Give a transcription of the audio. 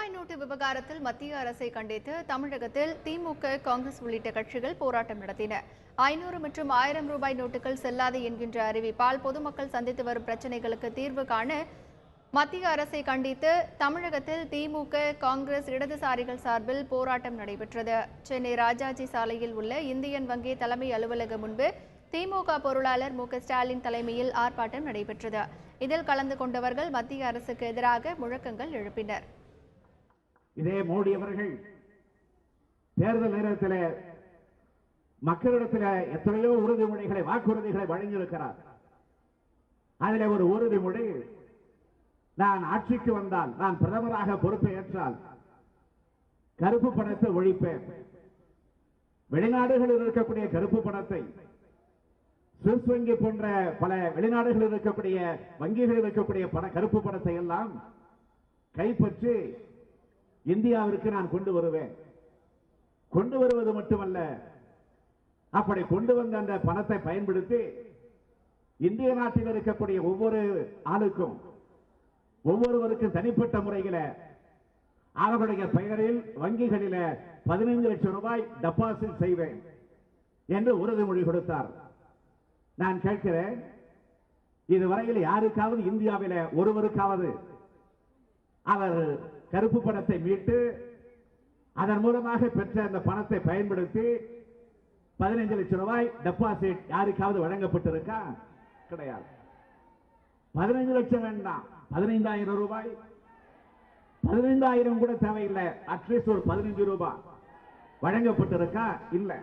ரூபாய் நோட்டு விவகாரத்தில் மத்திய அரசை கண்டித்து தமிழகத்தில் திமுக, காங்கிரஸ் உள்ளிட்ட கட்சிகள் போராட்டம் நடத்தின. 500 மற்றும் 1000 ரூபாய் நோட்டுகள் செல்லாது என்கின்ற அறிவிப்பால் பொதுமக்கள் சந்தித்து வரும் பிரச்சினைகளுக்கு தீர்வு காண மத்திய அரசை கண்டித்து தமிழகத்தில் திமுக, காங்கிரஸ், இடதுசாரிகள் சார்பில் போராட்டம் நடைபெற்றது. சென்னை ராஜாஜி சாலையில் உள்ள இந்தியன் வங்கி தலைமை அலுவலகம் முன்பு திமுக பொருளாளர் மு. ஸ்டாலின் தலைமையில் ஆர்ப்பாட்டம் நடைபெற்றது. இதில் கலந்து கொண்டவர்கள் மத்திய அரசுக்கு எதிராக முழக்கங்கள் எழுப்பினர். இதே மோடி அவர்கள் தேர்தல் நேரத்தில் மக்களிடத்தில் எத்தனையோ உறுதிமொழிகளை, வாக்குறுதிகளை வழங்கியிருக்கிறார். அதில் ஒரு உறுதிமொழி, நான் ஆட்சிக்கு வந்தால், நான் பிரதமராக பொறுப்பை ஏற்றால் கருப்பு பணத்தை ஒழிப்பேன். வெளிநாடுகளில் இருக்கக்கூடிய கருப்பு பணத்தை, சுவிஸ் வங்கி போன்ற பல வெளிநாடுகளில் இருக்கக்கூடிய வங்கிகளில் இருக்கக்கூடிய கருப்பு பணத்தை எல்லாம் கைப்பற்றி இந்தியாவிற்கு நான் கொண்டு வருவேன். கொண்டு வருவது மட்டுமல்ல, அப்படி கொண்டு வந்த அந்த பணத்தை பயன்படுத்தி இந்திய நாட்டில் இருக்கக்கூடிய ஒவ்வொரு ஆளுக்கும், ஒவ்வொருவருக்கும் தனிப்பட்ட முறையில் அவர்களுடைய பெயரில் வங்கிகளில் 15 லட்சம் ரூபாய் டெபாசிட் செய்வேன் என்று உறுதிமொழி கொடுத்தார். நான் கேட்கிறேன், இதுவரையில் யாருக்காவது இந்தியாவில் ஒருவருக்காவது அவர் கருப்பு பணத்தை மீட்டு அதன் மூலமாக பெற்ற அந்த பணத்தை பயன்படுத்தி 15 லட்சம் ரூபாய் டெபாசிட் யாருக்காவது வழங்கப்பட்டிருக்கா? கிடையாது. 15 லட்சம் வேண்டாம், 15,000 ரூபாய், 15,000 கூட தேவையில்லை, அட்லீஸ்ட் ஒரு 15 ரூபாய் வழங்கப்பட்டிருக்கா? இல்லை.